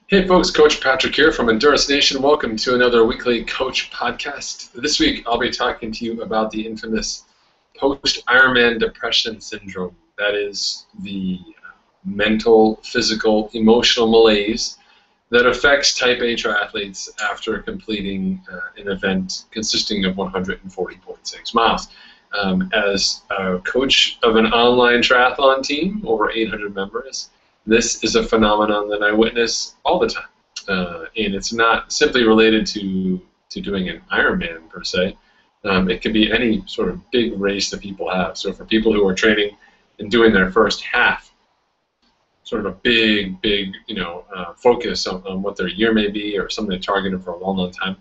Hey folks, Coach Patrick here from Endurance Nation. Welcome to another weekly Coach podcast. This week I'll be talking to you about the infamous post-Ironman depression syndrome. That is the mental, physical, emotional malaise that affects type A triathletes after completing an event consisting of 140.6 miles. As a coach of an online triathlon team, over 800 members, this is a phenomenon that I witness all the time, and it's not simply related to doing an Ironman per se. It could be any sort of big race that people have. So for people who are training and doing their first half, sort of a big, focus on what their year may be or something they targeted for a long, long time,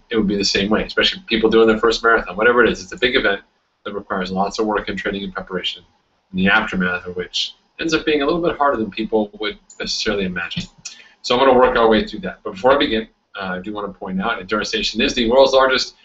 it would be the same way, especially people doing their first marathon. Whatever it is, it's a big event that requires lots of work and training and preparation, in the aftermath of which ends up being a little bit harder than people would necessarily imagine. So I'm going to work our way through that. But before I begin, I do want to point out Endurance Nation is the world's largest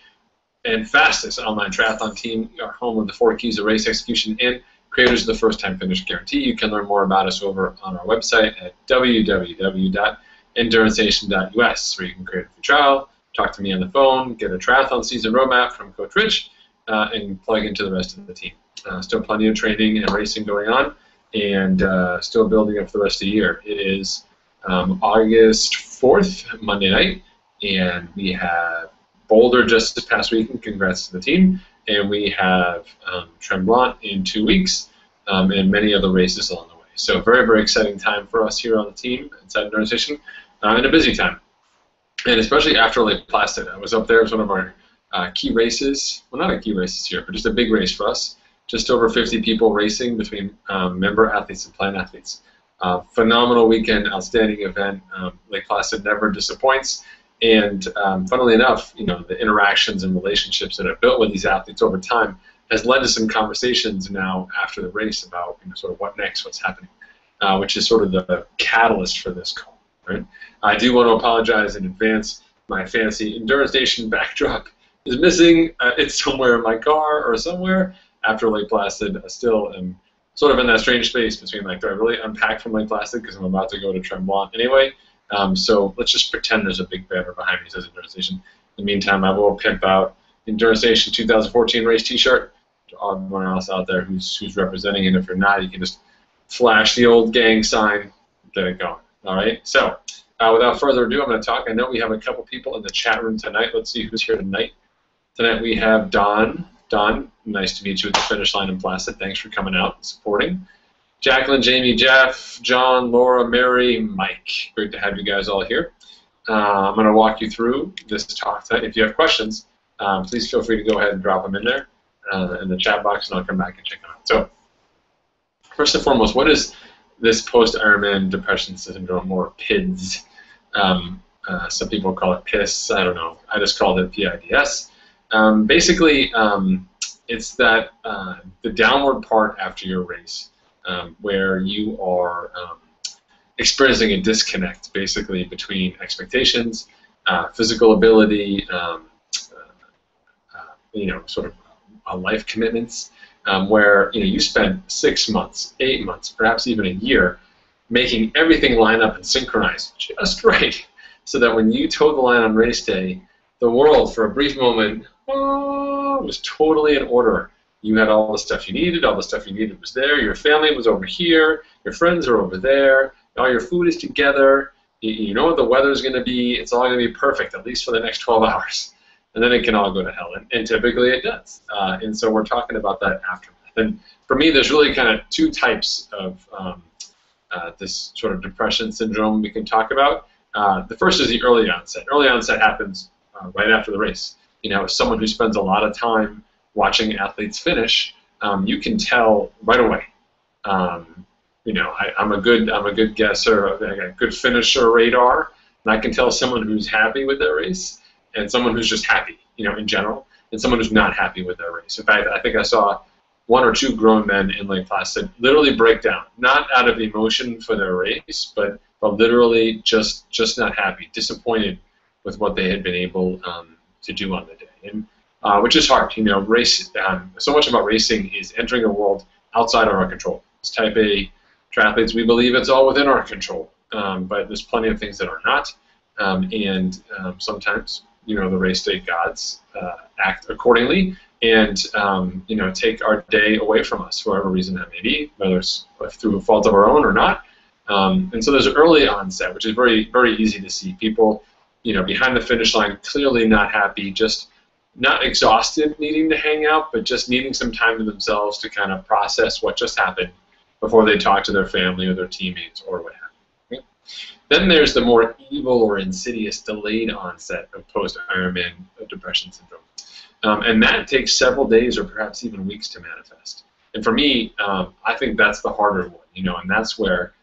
and fastest online triathlon team. We are home of the 4 keys of race execution and creators of the first time finish guarantee. You can learn more about us over on our website at www.endurancenation.us, where you can create a free trial, talk to me on the phone, get a triathlon season roadmap from Coach Rich, and plug into the rest of the team. Still plenty of training and racing going on, and still building up for the rest of the year. It is August 4th, Monday night, and we have Boulder just this past weekend. Congrats to the team. And we have Tremblant in 2 weeks, and many other races along the way. So very, very exciting time for us here on the team inside Endurance Nation, and a busy time. And especially after Lake Placid. I was up there as one of our key races. Well, not a key race this year, but just a big race for us. Just over 50 people racing between member athletes and plant athletes. Phenomenal weekend, outstanding event. Lake Placid never disappoints. And funnily enough, the interactions and relationships that I've built with these athletes over time has led to some conversations now after the race about sort of what next, what's happening, which is sort of the catalyst for this call. Right? I do want to apologize in advance. My fancy Endurance Nation backdrop is missing. It's somewhere in my car or somewhere. After Lake Placid, I still am sort of in that strange space between, like, do I really unpack from Lake Placid because I'm about to go to Tremblant anyway? So let's just pretend there's a big banner behind me that says Endurance Nation. In the meantime, I will pimp out Endurance Nation 2014 race T-shirt to everyone else out there who's representing it. If you're not, you can just flash the old gang sign, get it going. All right. So without further ado, I'm going to talk. I know we have a couple people in the chat room tonight. Let's see who's here tonight. Tonight we have Don. Don, nice to meet you at the finish line in Placid. Thanks for coming out and supporting. Jacqueline, Jamie, Jeff, John, Laura, Mary, Mike. Great to have you guys all here. I'm going to walk you through this talk tonight. If you have questions, please feel free to go ahead and drop them in there in the chat box, and I'll come back and check them out. So, first and foremost, what is this post-Ironman depression syndrome, or PIDS? Some people call it PIS. I don't know. I just called it PIDS. Basically, it's that the downward part after your race, where you are experiencing a disconnect, basically, between expectations, physical ability, sort of life commitments, where you spend 6 months, 8 months, perhaps even a year, making everything line up and synchronize just right, so that when you toe the line on race day, the world, for a brief moment, was totally in order. You had all the stuff you needed. All the stuff you needed was there. Your family was over here. Your friends are over there. All your food is together. You know what the weather's going to be. It's all going to be perfect, at least for the next 12 hours. And then it can all go to hell. And typically it does. And so we're talking about that aftermath. And for me, there's really kind of 2 types of this sort of depression syndrome we can talk about. The first is the early onset. Early onset happens right after the race. As someone who spends a lot of time watching athletes finish, you can tell right away. I'm a good guesser. I got a good finisher radar, and I can tell someone who's happy with their race and someone who's just happy, in general, and someone who's not happy with their race. In fact, I think I saw 1 or 2 grown men in Lake Placid literally break down, not out of emotion for their race, but literally just not happy, disappointed with what they had been able to do on the day, and which is hard. Race. So much about racing is entering a world outside of our control. As Type A triathletes, we believe it's all within our control. but there's plenty of things that are not. Sometimes, the race day gods act accordingly and, take our day away from us for whatever reason that may be, whether it's through a fault of our own or not. And so there's early onset, which is very, very easy to see. People, behind the finish line, clearly not happy, just not exhausted, needing to hang out, but just needing some time to themselves to kind of process what just happened before they talk to their family or their teammates or what have you. Okay? Then there's the more evil or insidious delayed onset of post-Ironman depression syndrome. And that takes several days or perhaps even weeks to manifest. And for me, I think that's the harder one, and that's where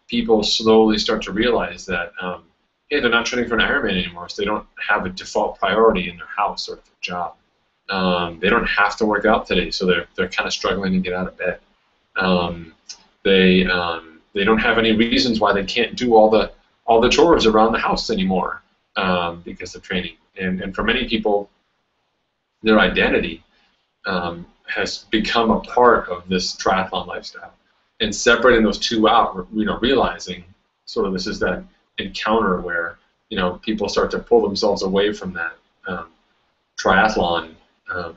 people slowly start to realize that, hey, they're not training for an Ironman anymore, so they don't have a default priority in their house or their job. They don't have to work out today, so they're kind of struggling to get out of bed. They don't have any reasons why they can't do all the chores around the house anymore because of training. And for many people, their identity has become a part of this triathlon lifestyle. And separating those two out, realizing sort of this is that encounter where people start to pull themselves away from that triathlon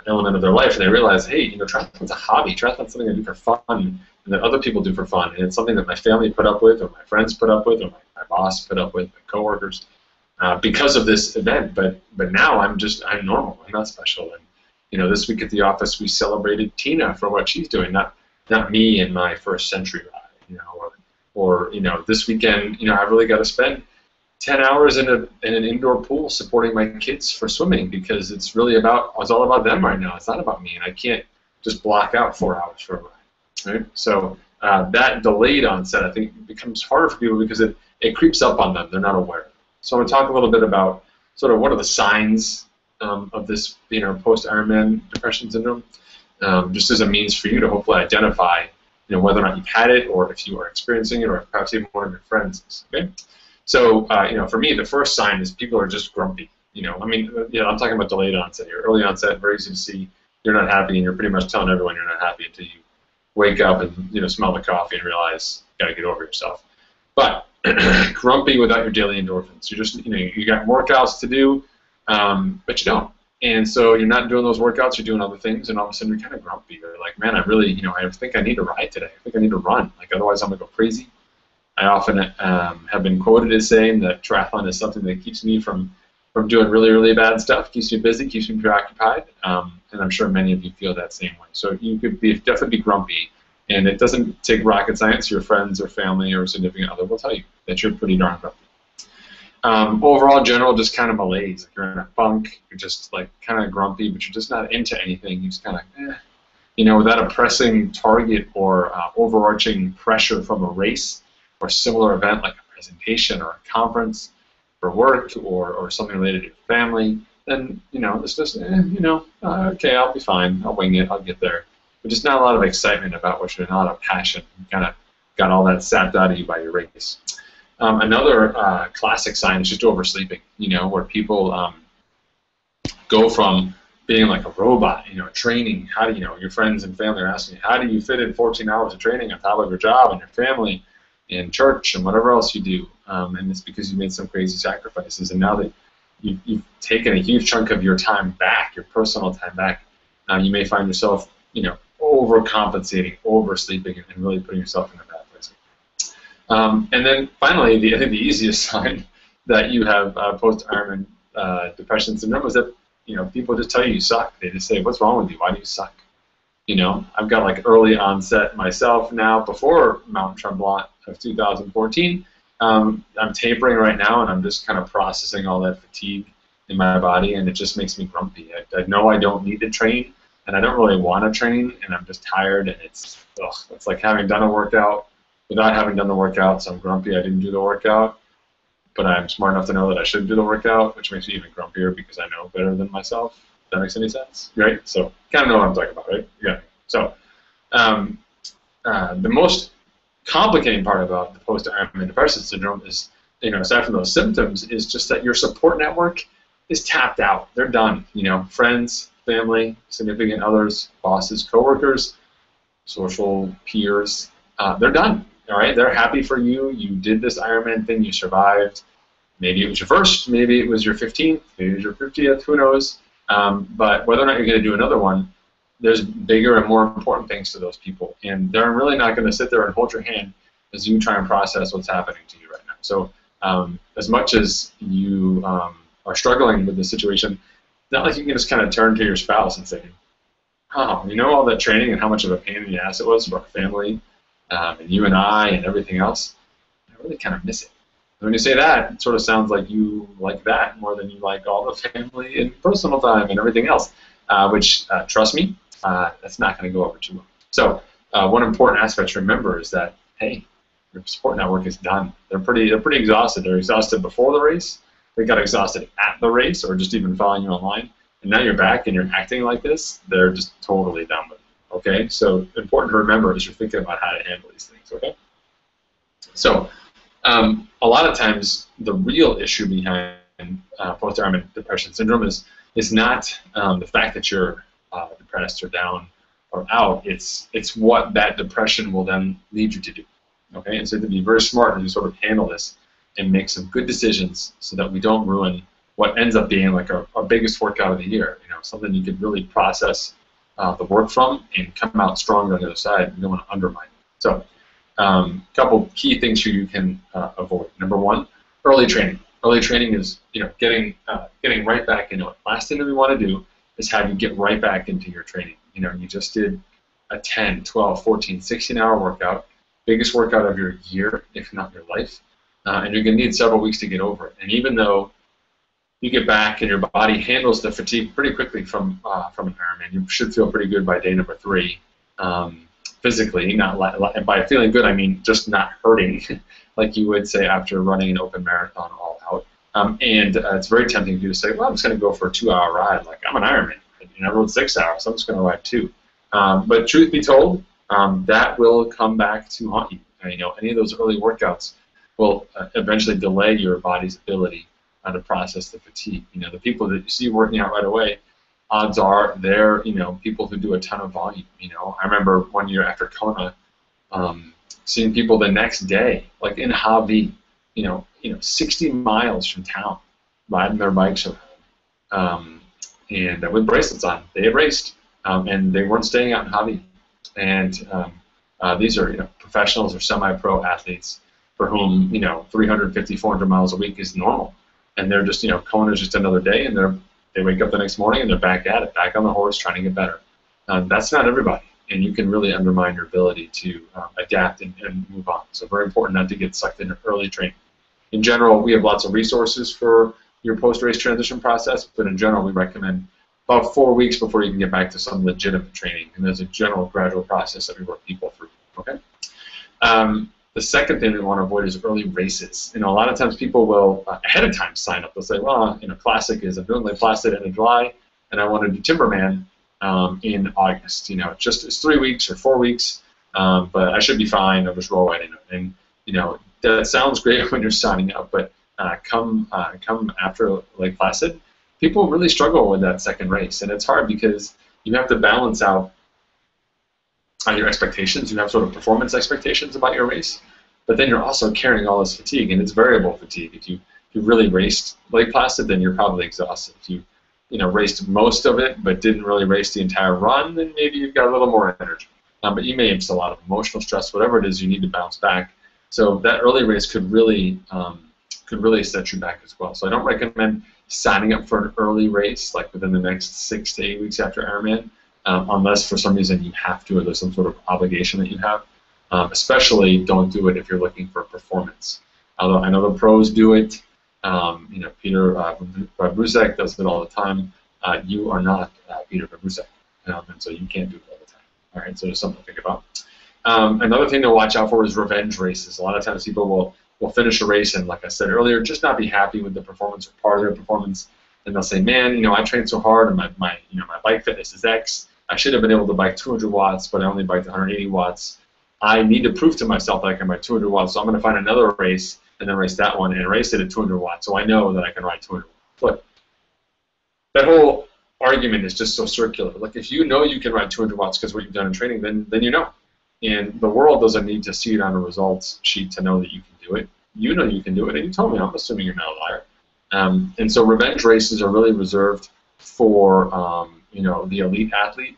element of their life, and they realize, hey, triathlon's a hobby. Triathlon's something I do for fun, and that other people do for fun, and it's something that my family put up with, or my friends put up with, or my boss put up with, my coworkers, because of this event. But now I'm normal. I'm not special. And this week at the office we celebrated Tina for what she's doing, not me in my first century ride, or this weekend, I've really got to spend 10 hours in an indoor pool supporting my kids for swimming because it's all about them right now. It's not about me, and I can't just block out 4 hours for a ride, right? So that delayed onset, I think, becomes harder for people because it creeps up on them. They're not aware. So I'm going to talk a little bit about sort of what are the signs of this, post-Ironman depression syndrome, just as a means for you to hopefully identify, whether or not you've had it, or if you are experiencing it, or perhaps even one of your friends is. Okay. So, for me, the first sign is people are just grumpy. I'm talking about delayed onset here. Early onset, very easy to see. You're not happy, and you're pretty much telling everyone you're not happy until you wake up and smell the coffee and realize you got to get over yourself. But grumpy without your daily endorphins. You just you got workouts to do, but you don't. And so you're not doing those workouts. You're doing other things, and all of a sudden you're kind of grumpy. You're like, man, I really, I think I need to ride today. I think I need to run. Like otherwise I'm gonna go crazy. I often have been quoted as saying that triathlon is something that keeps me from doing really, really bad stuff, keeps me busy, keeps me preoccupied, and I'm sure many of you feel that same way. So you could definitely be grumpy, and it doesn't take rocket science. Your friends or family or significant other will tell you that you're pretty darn grumpy. Overall, general, just kind of malaise. Like you're in a funk, you're just like kind of grumpy, but you're just not into anything. You're just kind of, without a pressing target or overarching pressure from a race or similar event like a presentation or a conference for work or something related to your family, then, it's just, okay, I'll be fine. I'll wing it. I'll get there. But just not a lot of excitement about what you're doing, not a lot of passion. You kind of got all that sapped out of you by your race. Another classic sign is just oversleeping, where people go from being like a robot, training, how do your friends and family are asking you, how do you fit in 14 hours of training on top of your job and your family and church and whatever else you do, and it's because you made some crazy sacrifices, and now that you've taken a huge chunk of your time back, your personal time back, you may find yourself, overcompensating, oversleeping, and really putting yourself in a bad place. And then finally, I think the easiest sign that you have post-Ironman depression syndrome is that people just tell you suck. They just say, "What's wrong with you? Why do you suck?" I've got like early onset myself now. Before Mount Tremblant of 2014, I'm tapering right now, and I'm just kind of processing all that fatigue in my body, and it just makes me grumpy. I know I don't need to train, and I don't really want to train, and I'm just tired, and it's like having done a workout without having done the workout, so I'm grumpy I didn't do the workout, but I'm smart enough to know that I should do the workout, which makes me even grumpier because I know better than myself, if that makes any sense, right? So kind of know what I'm talking about, right? Yeah. So the most complicating part about the post-Ironman depression syndrome is, aside from those symptoms, is just that your support network is tapped out. They're done. Friends, family, significant others, bosses, coworkers, social peers, they're done. All right, they're happy for you. You did this Ironman thing. You survived. Maybe it was your first. Maybe it was your 15th. Maybe it was your 50th. Who knows? But whether or not you're going to do another one, there's bigger and more important things to those people, and they're really not going to sit there and hold your hand as you try and process what's happening to you right now. So as much as you are struggling with the situation, it's not like you can just kind of turn to your spouse and say, oh, you know all that training and how much of a pain in the ass it was for our family and you and I and everything else? I really kind of miss it. And when you say that, it sort of sounds like you like that more than you like all the family and personal time and everything else, which, trust me, that's not going to go over too well. So one important aspect to remember is that, hey, your support network is done. They're pretty exhausted. They're exhausted before the race. They got exhausted at the race or just even following you online. And now you're back and you're acting like this. They're just totally done with it. Okay? So important to remember as you're thinking about how to handle these things. Okay? So a lot of times the real issue behind post-Ironman depression syndrome is not the fact that you're depressed or down or out. It's what that depression will then lead you to do. Okay, and so to be very smart and sort of handle this and make some good decisions so that we don't ruin what ends up being like our biggest workout of the year. You know, something you could really process the work from and come out stronger on the other side. You don't want to undermine it. So a couple key things you can avoid. Number one, early training. Early training is getting right back into it. Last thing that we want to do is have you get right back into your training. You know, you just did a 10, 12, 14, 16-hour workout, biggest workout of your year, if not your life, and you're going to need several weeks to get over it. And even though you get back and your body handles the fatigue pretty quickly from an Ironman, you should feel pretty good by day number 3. Physically, not by feeling good, I mean just not hurting, like you would say after running an open marathon all out. And it's very tempting for you to say, well, I'm just going to go for a 2-hour ride. Like, I'm an Ironman. I rode 6 hours, so I'm just going to ride 2. But truth be told, that will come back to haunt you. Any of those early workouts will eventually delay your body's ability to process the fatigue. The people that you see working out right away, odds are they're people who do a ton of volume. I remember one year after Kona, seeing people the next day, like in Hawaii, 60 miles from town, riding their bikes around, and with bracelets on. They had raced, and they weren't staying out in Hawaii. And these are professionals or semi-pro athletes for whom 350, 400 miles a week is normal, and they're just Kona's just another day, and they wake up the next morning and they're back at it, back on the horse, trying to get better. That's not everybody, and you can really undermine your ability to adapt and move on. So very important not to get sucked into early training. In general, we have lots of resources for your post-race transition process, but in general, we recommend about 4 weeks before you can get back to some legitimate training, and there's a general gradual process that we work people through. Okay. The second thing we want to avoid is early races. A lot of times people will ahead of time sign up. They'll say, well, classic is I'm doing Lake Placid in July, and I want to do Timberman in August. It's 3 weeks or 4 weeks, but I should be fine. I'll just roll right into it. And that sounds great when you're signing up, but come after Lake Placid, people really struggle with that second race, and it's hard because you have to balance out your expectations. You have sort of performance expectations about your race, but then you're also carrying all this fatigue, and it's variable fatigue. If you really raced Lake Placid, then you're probably exhausted. If you raced most of it but didn't really race the entire run, then maybe you've got a little more energy. But you may have just a lot of emotional stress, whatever it is, you need to bounce back. So that early race could really set you back as well. So I don't recommend signing up for an early race like within the next 6 to 8 weeks after Ironman, unless for some reason you have to or there's some sort of obligation that you have. Especially don't do it if you're looking for performance. Although I know the pros do it. Peter Brusek does it all the time. You are not Peter Brusek, and so you can't do it all the time. All right, so there's something to think about. Another thing to watch out for is revenge races. A lot of times people will finish a race and, like I said earlier, just not be happy with the performance or part of their performance, and they'll say, man, I trained so hard, and my bike fitness is X. I should have been able to bike 200 watts, but I only biked 180 watts. I need to prove to myself that I can bike 200 watts, so I'm going to find another race and then race that one and race it at 200 watts, so I know that I can ride 200 watts. Look, that whole argument is just so circular. Like, if you know you can ride 200 watts because what you've done in training, then you know. And the world doesn't need to see it on a results sheet to know that you can do it. You know you can do it, and you told me. I'm assuming you're not a liar. And so revenge races are really reserved for the elite athlete,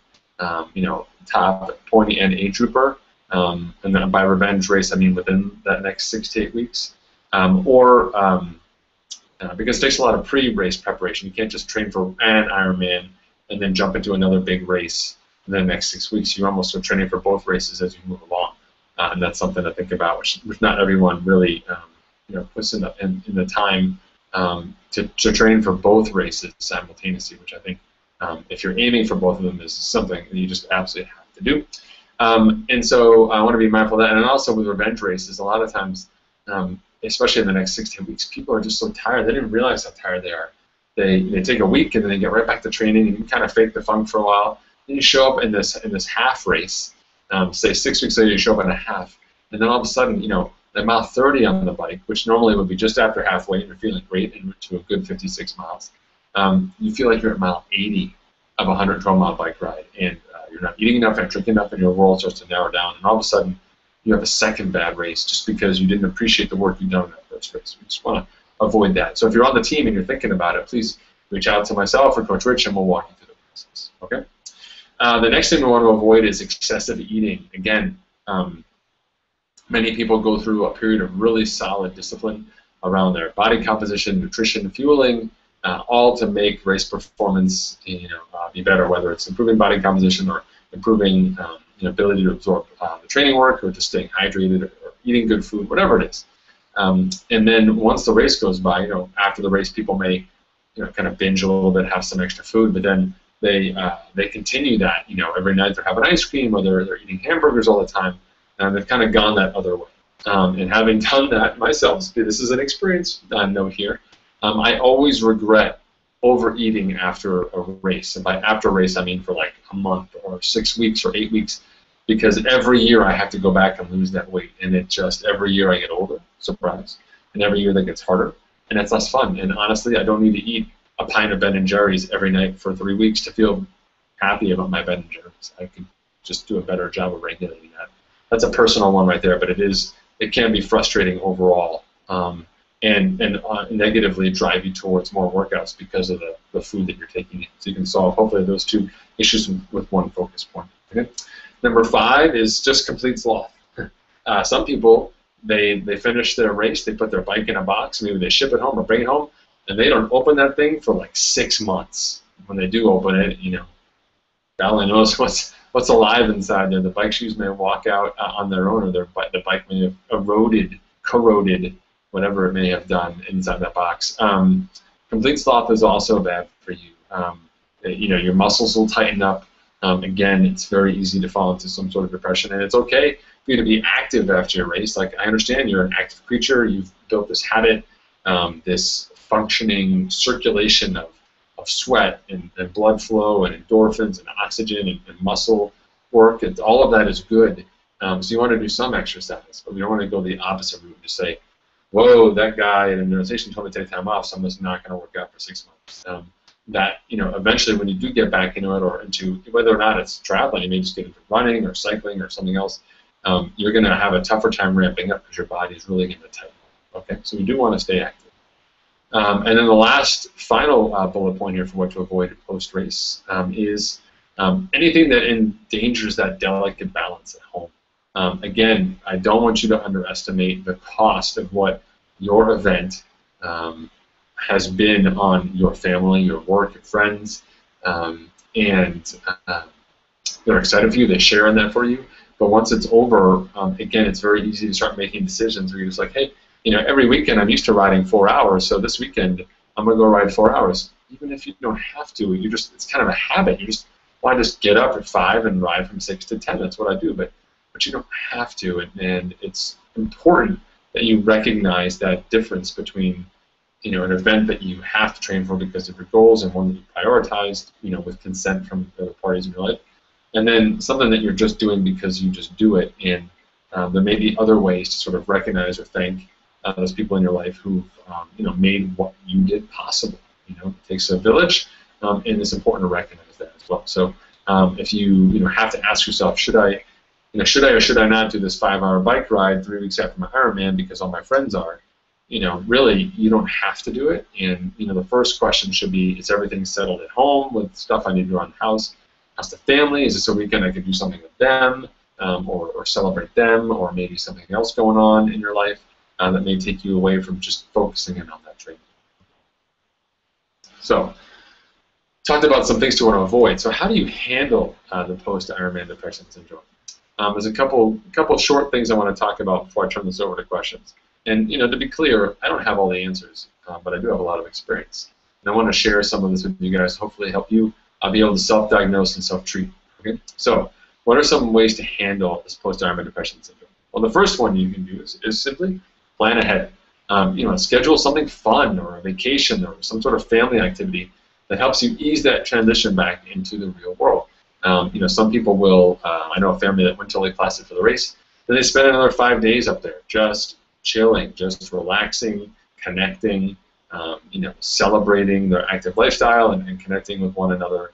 top pointy end age grouper. And then by revenge race, I mean within that next 6 to 8 weeks. Because it takes a lot of pre-race preparation. You can't just train for an Ironman and then jump into another big race in the next 6 weeks. You almost are training for both races as you move along. And that's something to think about, which not everyone really puts in the time to train for both races simultaneously, which I think if you're aiming for both of them is something that you just absolutely have to do. And so I want to be mindful of that. And also with revenge races, a lot of times, especially in the next 16 weeks, people are just so tired. They didn't realize how tired they are. They take a week and then they get right back to training, and you kind of fake the funk for a while. Then you show up in this half race. Say 6 weeks later, you show up in a half, and then all of a sudden, at mile 30 on the bike, which normally would be just after halfway, and you're feeling great and to a good 56 miles, you feel like you're at mile 80 of a 112-mile bike ride, and you're not eating enough and drinking enough, and your world starts to narrow down, and all of a sudden, you have a second bad race just because you didn't appreciate the work you've done in that first race. We just want to avoid that. So if you're on the team and you're thinking about it, please reach out to myself or Coach Rich, and we'll walk you through the process. Okay. The next thing we want to avoid is excessive eating. Again, many people go through a period of really solid discipline around their body composition, nutrition, fueling, all to make race performance be better, whether it's improving body composition or improving ability to absorb the training work, or just staying hydrated, or eating good food, whatever it is. And then once the race goes by, after the race, people may kind of binge a little bit, have some extra food, but then they continue that. Every night they're having ice cream, or they're eating hamburgers all the time, and they've kind of gone that other way. And having done that myself, this is an experience note here. I always regret overeating after a race, and by after a race I mean for like a month or 6 weeks or 8 weeks, because every year I have to go back and lose that weight, and it just every year I get older, surprise, and every year that gets harder, and it's less fun. And honestly, I don't need to eat a pint of Ben & Jerry's every night for 3 weeks to feel happy about my Ben & Jerry's. I could just do a better job of regulating that. That's a personal one right there, but it can be frustrating overall, and negatively drive you towards more workouts because of the food that you're taking in. So you can solve hopefully those two issues with one focus point. Okay? Number 5 is just complete sloth. Some people, they finish their race, they put their bike in a box, maybe they ship it home or bring it home, and they don't open that thing for like 6 months. When they do open it, God only knows what's alive inside there. The bike shoes may walk out on their own, or the bike may have corroded, whatever it may have done inside that box. Complete sloth is also bad for you. Your muscles will tighten up. Again, it's very easy to fall into some sort of depression, and it's okay for you to be active after your race. Like, I understand you're an active creature. You've built this habit, this functioning circulation of sweat and blood flow and endorphins and oxygen and muscle work. All of that is good. So you want to do some exercise, but we don't want to go the opposite route and just say, whoa, that guy at an organization told me to take time off, so I'm just not going to work out for 6 months. Eventually when you do get back into it, or into whether or not it's triathlon, you may just get into running or cycling or something else, you're going to have a tougher time ramping up because your body is really going to tighten up. Okay, so we do want to stay active. And then the last final bullet point here for what to avoid post-race is anything that endangers that delicate balance at home. Again, I don't want you to underestimate the cost of what your event has been on your family, your work, your friends, and they're excited for you. They share in that for you. But once it's over, again, it's very easy to start making decisions where you're just like, hey, every weekend I'm used to riding 4 hours, so this weekend I'm going to go ride 4 hours. Even if you don't have to, it's kind of a habit. You just want to just get up at 5 and ride from 6 to 10. That's what I do, but you don't have to, and it's important that you recognize that difference between an event that you have to train for because of your goals and one that you prioritized, with consent from the other parties in your life, and then something that you're just doing because you just do it. And there may be other ways to sort of recognize or thank those people in your life who've made what you did possible. It takes a village, and it's important to recognize that as well. So if you have to ask yourself, should I should I or should I not do this 5-hour bike ride 3 weeks after my Ironman because all my friends are? Really, you don't have to do it. And, the first question should be, is everything settled at home with stuff I need to do around the house? How's the family? Is this a weekend I could do something with them or celebrate them, or maybe something else going on in your life that may take you away from just focusing in on that training? So, talked about some things to want to avoid. So how do you handle the post-Ironman depression syndrome? There's a couple short things I want to talk about before I turn this over to questions. And to be clear, I don't have all the answers, but I do have a lot of experience. And I want to share some of this with you guys, hopefully help you be able to self-diagnose and self-treat. Okay? So what are some ways to handle this post-Ironman depression syndrome? Well, the first one you can do is simply plan ahead. Schedule something fun or a vacation or some sort of family activity that helps you ease that transition back into the real world. Some people will, I know a family that went to Lake Placid for the race, then they spent another 5 days up there just chilling, just relaxing, connecting, celebrating their active lifestyle and connecting with one another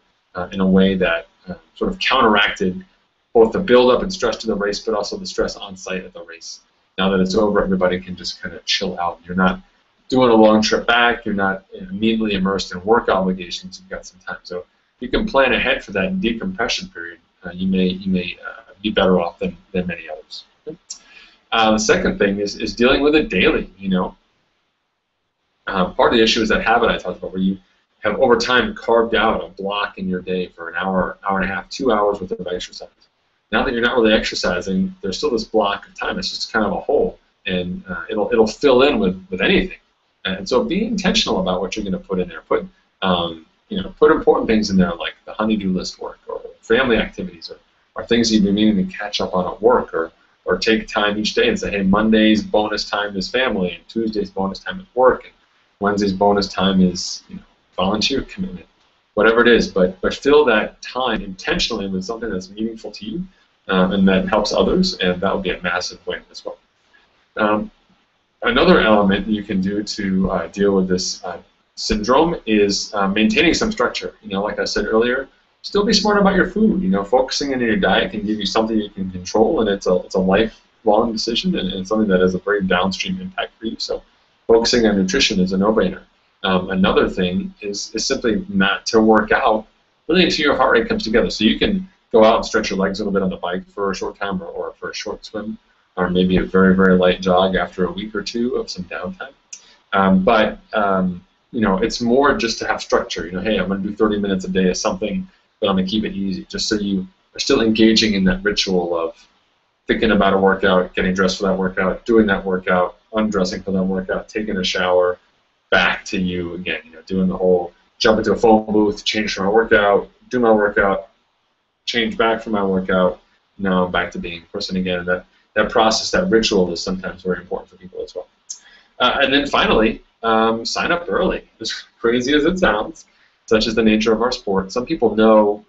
in a way that sort of counteracted both the build-up and stress to the race, but also the stress on site at the race. Now that it's over, everybody can just kind of chill out. You're not doing a long trip back. You're not immediately immersed in work obligations. You've got some time. So you can plan ahead for that decompression period. You may be better off than many others. Okay? The second thing is dealing with it daily. Part of the issue is that habit I talked about, where you have over time carved out a block in your day for an hour, hour and a half, 2 hours worth of exercise. Now that you're not really exercising, there's still this block of time. It's just kind of a hole, and it'll fill in with anything. And so be intentional about what you're going to put in there. Put important things in there, like the honey-do list work or family activities or things you've been meaning to catch up on at work, or take time each day and say, hey, Monday's bonus time is family, and Tuesday's bonus time is work, and Wednesday's bonus time is volunteer commitment, whatever it is. But fill that time intentionally with something that's meaningful to you and that helps others, and that would be a massive win as well. Another element you can do to deal with this syndrome is maintaining some structure. Like I said earlier, still be smart about your food. Focusing on your diet can give you something you can control, and it's a lifelong decision, and something that has a very downstream impact for you. So focusing on nutrition is a no-brainer. Another thing is simply not to work out really until your heart rate comes together. So you can go out and stretch your legs a little bit on the bike for a short time, or for a short swim, or maybe a very, very light jog after a week or two of some downtime. But it's more just to have structure. Hey, I'm going to do 30 minutes a day of something, but I'm going to keep it easy, just so you are still engaging in that ritual of thinking about a workout, getting dressed for that workout, doing that workout, undressing for that workout, taking a shower, back to you again. Doing the whole jump into a phone booth, change for my workout, do my workout, change back from my workout. Now I'm back to being a person again. That process, that ritual, is sometimes very important for people as well. And then finally, sign up early. As crazy as it sounds, such is the nature of our sport. Some people know,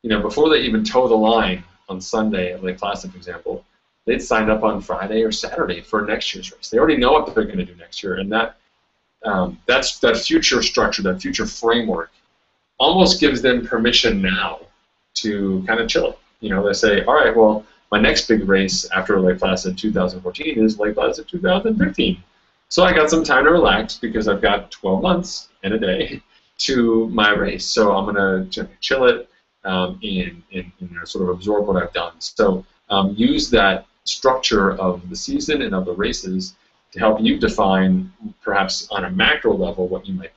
before they even toe the line on Sunday at Lake Placid, for example, they'd signed up on Friday or Saturday for next year's race. They already know what they're going to do next year, and that's that future structure, that future framework, almost gives them permission now to kind of chill it. They say, all right, well, my next big race after Lake Placid 2014 is Lake Placid 2015. So I got some time to relax because I've got 12 months and a day to my race. So I'm going to chill it and sort of absorb what I've done. So use that structure of the season and of the races to help you define, perhaps on a macro level, what you might do.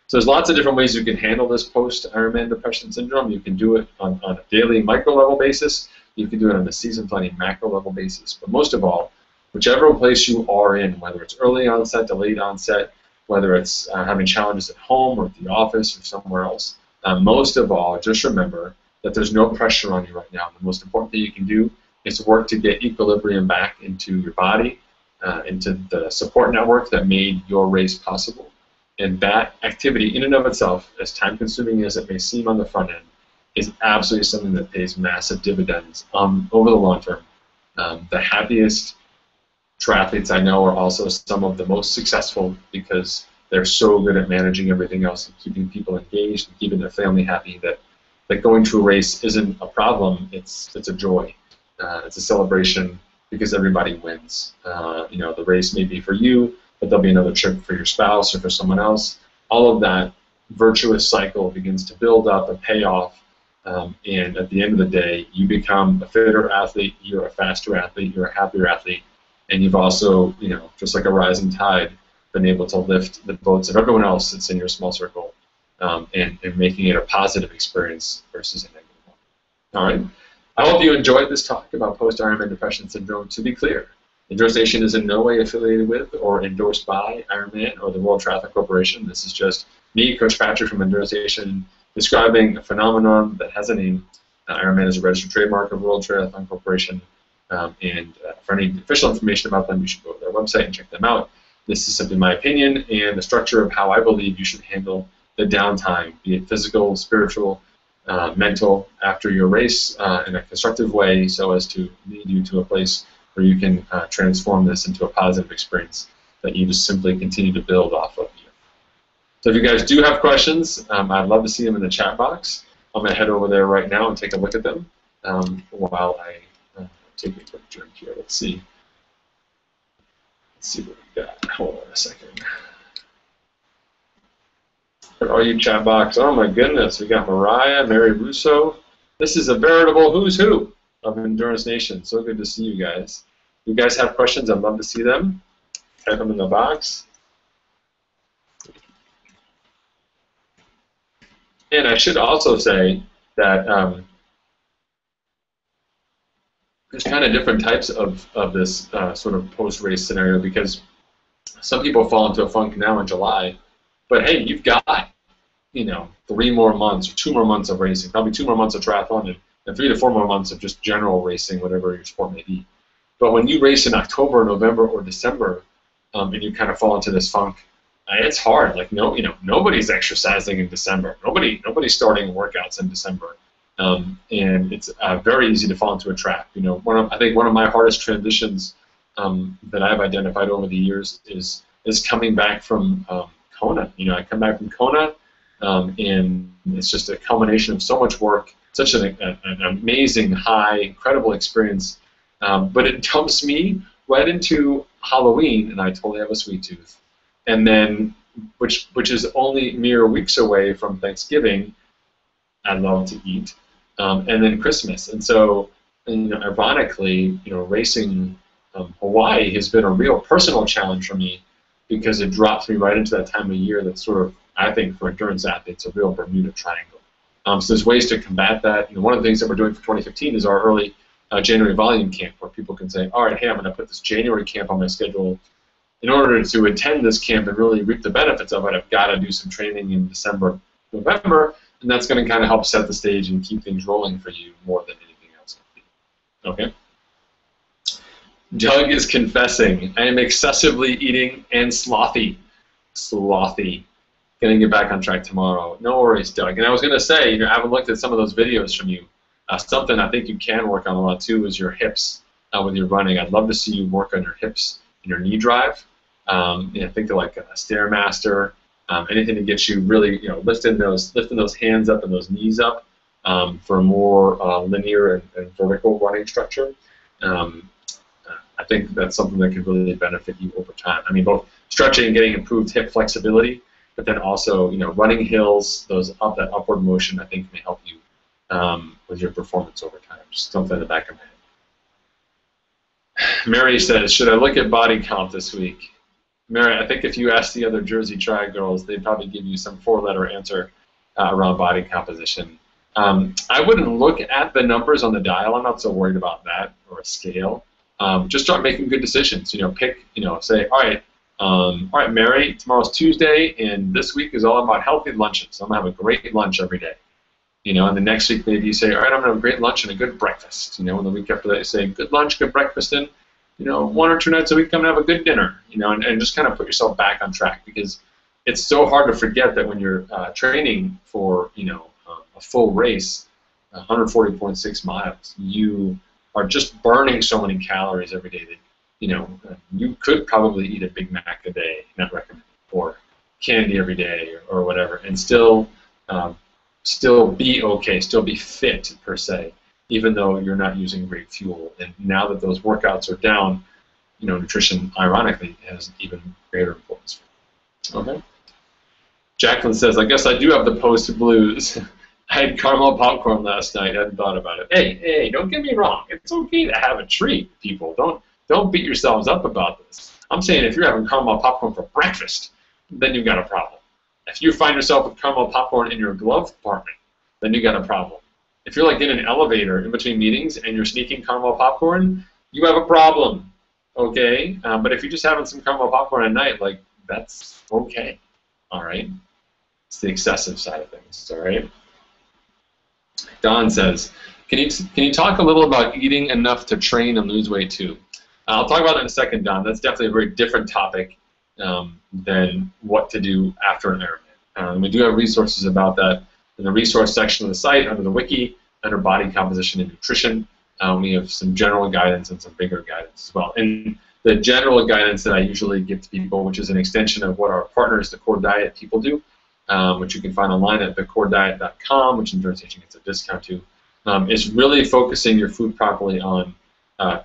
So there's lots of different ways you can handle this post-Ironman depression syndrome. You can do it on a daily micro-level basis. You can do it on a season planning macro-level basis. But most of all, whichever place you are in, whether it's early onset to late onset, whether it's having challenges at home or at the office or somewhere else, most of all, just remember that there's no pressure on you right now. The most important thing you can do is to work to get equilibrium back into your body, into the support network that made your race possible. And that activity in and of itself, as time-consuming as it may seem on the front end, is absolutely something that pays massive dividends over the long term. The happiest triathletes I know are also some of the most successful because they're so good at managing everything else and keeping people engaged and keeping their family happy that going to a race isn't a problem, it's a joy. It's a celebration because everybody wins. You know, the race may be for you, but there'll be another trip for your spouse or for someone else. All of that virtuous cycle begins to build up and pay off. And at the end of the day, you become a fitter athlete, you're a faster athlete, you're a happier athlete, and you've also, you know, just like a rising tide, been able to lift the boats of everyone else that's in your small circle, and making it a positive experience versus a negative one. All right. I hope you enjoyed this talk about post-Ironman depression syndrome. To be clear, Endurance Nation is in no way affiliated with or endorsed by Ironman or the World Triathlon Corporation. This is just me, Coach Patrick from Endurance Nation, describing a phenomenon that has a name. Ironman is a registered trademark of World Triathlon Corporation, and for any official information about them, you should go to their website and check them out. This is simply my opinion and the structure of how I believe you should handle the downtime, be it physical, spiritual, mental, after your race in a constructive way so as to lead you to a place where you can transform this into a positive experience that you just simply continue to build off of. So if you guys do have questions, I'd love to see them in the chat box. I'm going to head over there right now and take a look at them while I take a quick drink here. Let's see. Let's see what we got. Hold on a second. Where are you, chat box? Oh my goodness, we got Mariah, Mary Russo. This is a veritable who's who of Endurance Nation. So good to see you guys. If you guys have questions, I'd love to see them. Type them in the box. And I should also say that there's kind of different types of this sort of post-race scenario, because some people fall into a funk now in July, but hey, you've got, you know, 3 more months or 2 more months of racing, probably 2 more months of triathlon, and 3 to 4 more months of just general racing, whatever your sport may be. But when you race in October, November, or December, and you kind of fall into this funk, it's hard. Like nobody's exercising in December. Nobody's starting workouts in December, and it's very easy to fall into a trap. You know, I think one of my hardest transitions that I've identified over the years is coming back from Kona. You know, I come back from Kona, and it's just a culmination of so much work, such an amazing, high, incredible experience. But it dumps me right into Halloween, and I totally have a sweet tooth. And then, which is only mere weeks away from Thanksgiving, I love to eat, and then Christmas. And so, ironically, racing Hawaii has been a real personal challenge for me, because it drops me right into that time of year that's sort of, I think, for endurance athletes, a real Bermuda Triangle. So there's ways to combat that. One of the things that we're doing for 2015 is our early January volume camp, where people can say, all right, hey, I'm going to put this January camp on my schedule. In order to attend this camp and really reap the benefits of it, I've got to do some training in December, November, and that's going to kind of help set the stage and keep things rolling for you more than anything else. Okay? Doug is confessing, I am excessively eating and slothy. Slothy. Going to get back on track tomorrow. No worries, Doug. And I was going to say, I haven't looked at some of those videos from you. Something I think you can work on a lot too is your hips when you're running. I'd love to see you work on your hips and your knee drive. Think of like a Stairmaster, anything to get you really, lifting those hands up and those knees up for a more linear and vertical running structure. I think that's something that could really benefit you over time. I mean, both stretching and getting improved hip flexibility, but then also, running hills, that upward motion, I think may help you with your performance over time. Just something in the back of my head. Mary says, should I look at body count this week? Mary, I think if you ask the other Jersey Tri girls, they'd probably give you some 4-letter answer around body composition. I wouldn't look at the numbers on the dial. I'm not so worried about that, or a scale. Just start making good decisions. Pick, say, all right, Mary, tomorrow's Tuesday, and this week is all about healthy lunches. I'm going to have a great lunch every day. And the next week maybe you say, all right, I'm going to have a great lunch and a good breakfast. And the week after that you say, good lunch, good breakfast, and 1 or 2 nights a week I'm going to have a good dinner. And just kind of put yourself back on track, because it's so hard to forget that when you're training for, a full race, 140.6 miles, you are just burning so many calories every day that, you could probably eat a Big Mac a day, not recommended, or candy every day or whatever, and still be okay, still be fit per se. even though you're not using great fuel. And now that those workouts are down, nutrition, ironically, has even greater importance. Okay. Jacqueline says, I guess I do have the post blues. I had caramel popcorn last night. I hadn't thought about it. Hey, don't get me wrong. It's okay to have a treat, people. Don't beat yourselves up about this. I'm saying if you're having caramel popcorn for breakfast, then you've got a problem. If you find yourself with caramel popcorn in your glove compartment, then you got a problem. If you're like in an elevator in between meetings and you're sneaking caramel popcorn, you have a problem. Okay? But if you're just having some caramel popcorn at night, like, that's okay. All right? It's the excessive side of things. All right? Don says, can you talk a little about eating enough to train and lose weight too? I'll talk about that in a second, Don. That's definitely a very different topic than what to do after an Ironman. We do have resources about that in the resource section of the site, under the wiki, under body composition and nutrition. We have some general guidance and some bigger guidance as well. And the general guidance that I usually give to people, which is an extension of what our partners, the Core Diet people do, which you can find online at thecorediet.com, which in Jersey gets a discount to, is really focusing your food properly on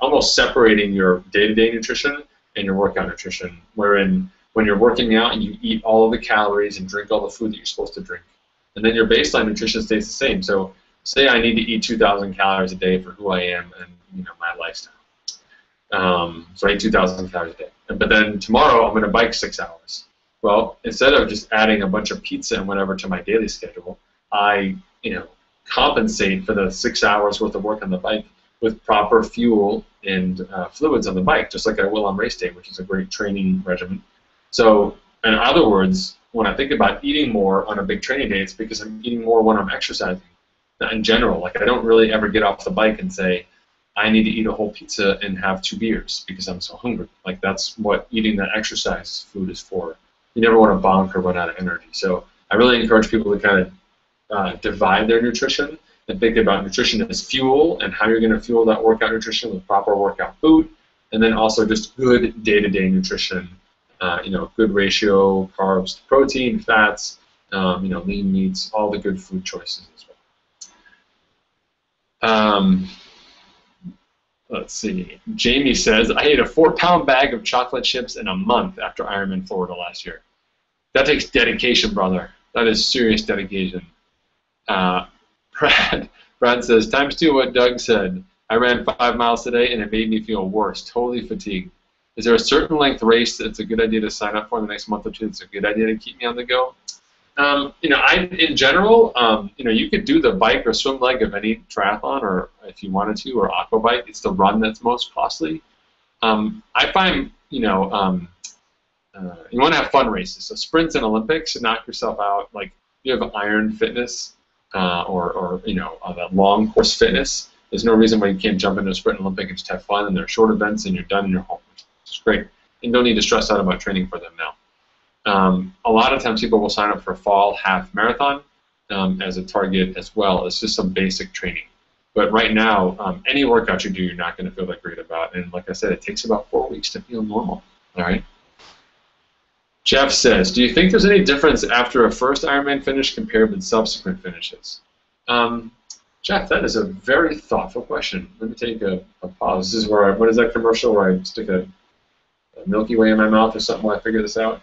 almost separating your day-to-day nutrition and your workout nutrition, wherein when you're working out, you eat all of the calories and drink all the food that you're supposed to drink. And then your baseline nutrition stays the same. So say I need to eat 2,000 calories a day for who I am and my lifestyle. So I eat 2,000 calories a day. But then tomorrow I'm going to bike 6 hours. Well, instead of just adding a bunch of pizza and whatever to my daily schedule, I compensate for the 6 hours worth of work on the bike with proper fuel and fluids on the bike, just like I will on race day, which is a great training regimen. So, in other words, when I think about eating more on a big training day, it's because I'm eating more when I'm exercising. In general, like I don't really ever get off the bike and say, I need to eat a whole pizza and have 2 beers because I'm so hungry. Like that's what eating that exercise food is for. You never want to bonk or run out of energy. So I really encourage people to kind of divide their nutrition and think about nutrition as fuel and how you're going to fuel that workout nutrition with proper workout food, and then also just good day-to-day nutrition. Good ratio, carbs to protein, fats, lean meats, all the good food choices as well. Let's see. Jamie says, I ate a 4-pound bag of chocolate chips in a month after Ironman Florida last year. That takes dedication, brother. That is serious dedication. Brad says, times 2 what Doug said. I ran 5 miles today and it made me feel worse, totally fatigued. Is there a certain length race that's a good idea to sign up for in the next month or two that's a good idea to keep me on the go? In general, you could do the bike or swim leg of any triathlon, or if you wanted to, or aqua bike. It's the run that's most costly. I find, you want to have fun races. So sprints and Olympics, knock yourself out. Like you have Iron Fitness or that long course fitness. There's no reason why you can't jump into a sprint Olympic and just have fun. And they're short events, and you're done and you're home. It's great. You don't need to stress out about training for them now. A lot of times people will sign up for a fall half marathon as a target as well. It's just some basic training. But right now, any workout you do, you're not going to feel that great about. And like I said, it takes about 4 weeks to feel normal. All right. Jeff says, do you think there's any difference after a first Ironman finish compared with subsequent finishes? Jeff, that is a very thoughtful question. Let me take a pause. This is where what is that commercial where I stick a Milky Way in my mouth or something while I figure this out?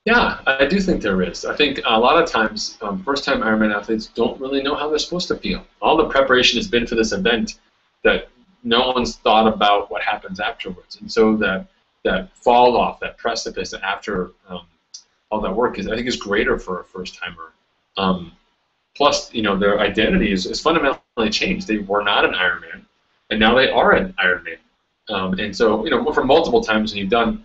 Yeah, I do think there is. I think a lot of times, first-time Ironman athletes don't really know how they're supposed to feel. All the preparation has been for this event that no one's thought about what happens afterwards. And so that fall off, that precipice after all that work I think is greater for a first-timer. Plus, their identity is fundamentally changed. They were not an Ironman, and now they are an Ironman. And so, for multiple times when you've done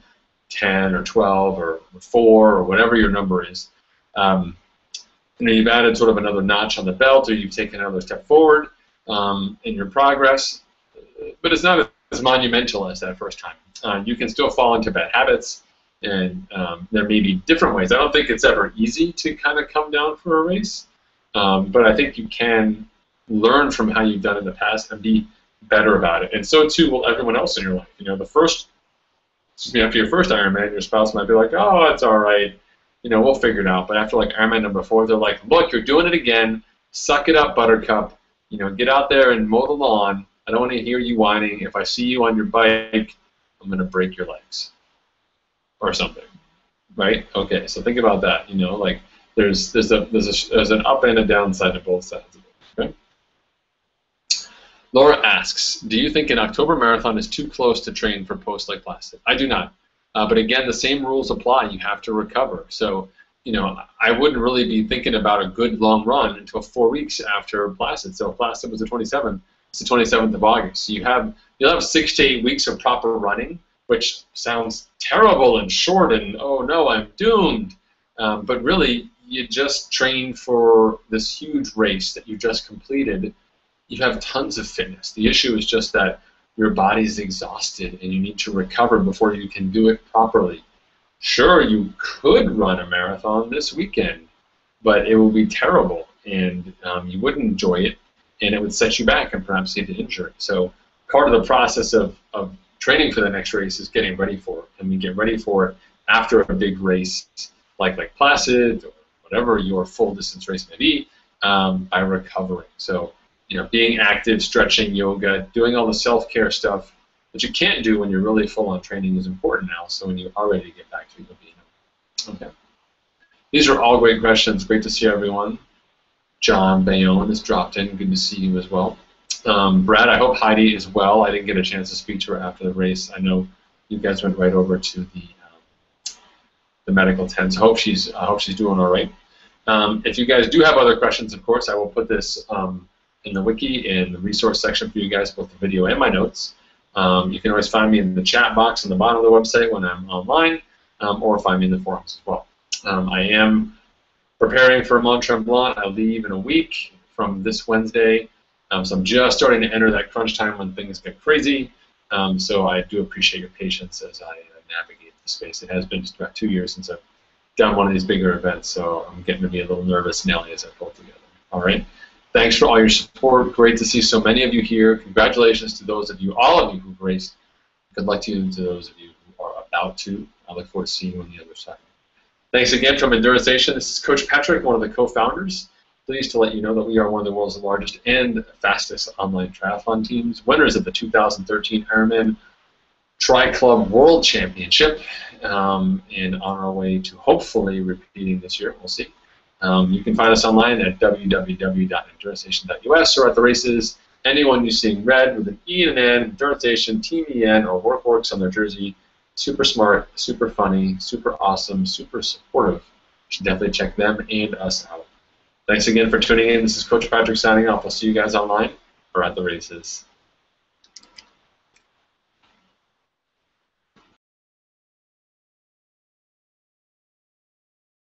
10 or 12 or 4 or whatever your number is, you've added sort of another notch on the belt, or you've taken another step forward in your progress, but it's not as monumental as that first time. You can still fall into bad habits, and there may be different ways. I don't think it's ever easy to kind of come down for a race, but I think you can learn from how you've done in the past and be better about it. And so too will everyone else in your life. The first After your first Ironman, your spouse might be like, oh, it's all right. We'll figure it out. But after like Ironman number 4, they're like, look, you're doing it again. Suck it up, buttercup. Get out there and mow the lawn. I don't want to hear you whining. If I see you on your bike, I'm going to break your legs or something, right? Okay, so think about that. Like there's an up and a downside to both sides of it. Okay. Laura asks, do you think an October marathon is too close to train for post-Lake Placid? I do not. But again, the same rules apply. You have to recover. So, I wouldn't really be thinking about a good long run until 4 weeks after Placid. So Placid was the 27th. It's the 27th of August. So you'll have 6 to 8 weeks of proper running, which sounds terrible and short and, oh no, I'm doomed. But really, you just train for this huge race that you just completed. You have tons of fitness. The issue is just that your body's exhausted and you need to recover before you can do it properly. Sure, you could run a marathon this weekend, but it will be terrible and you wouldn't enjoy it and it would set you back and perhaps lead to injury. So part of the process of training for the next race is getting ready for it. And we get ready for it after a big race like Lake Placid or whatever your full distance race may be by recovering. So being active, stretching, yoga, doing all the self-care stuff that you can't do when you're really full on training is important now. So when you are ready to get back to it, you'll be okay. These are all great questions. Great to see everyone. John Bayonne has dropped in. Good to see you as well. Brad, I hope Heidi is well. I didn't get a chance to speak to her after the race. I know you guys went right over to the medical tent. So I hope she's doing all right. If you guys do have other questions, of course, I will put this in the wiki in the resource section for you guys, both the video and my notes. You can always find me in the chat box on the bottom of the website when I'm online, or find me in the forums as well. I am preparing for Mont Tremblant. I leave in a week from this Wednesday, so I'm just starting to enter that crunch time when things get crazy. So I do appreciate your patience as I navigate the space. It has been just about 2 years since I've done one of these bigger events, so I'm getting to be a little nervous now as I pull it together. All right. Thanks for all your support. Great to see so many of you here. Congratulations to those of you, all of you who've raced. Good luck to you, to those of you who are about to. I look forward to seeing you on the other side. Thanks again from Enduranceation. This is Coach Patrick, one of the co-founders. Pleased to let you know that we are one of the world's largest and fastest online triathlon teams, winners of the 2013 Ironman Tri-Club World Championship, and on our way to hopefully repeating this year. We'll see. You can find us online at www.enduranceation.us or at the races. Anyone you see in red with an E and an N, Enduranceation, Team EN, or WorkWorks on their jersey, super smart, super funny, super awesome, super supportive. You should definitely check them and us out. Thanks again for tuning in. This is Coach Patrick signing off. I'll see you guys online or at the races.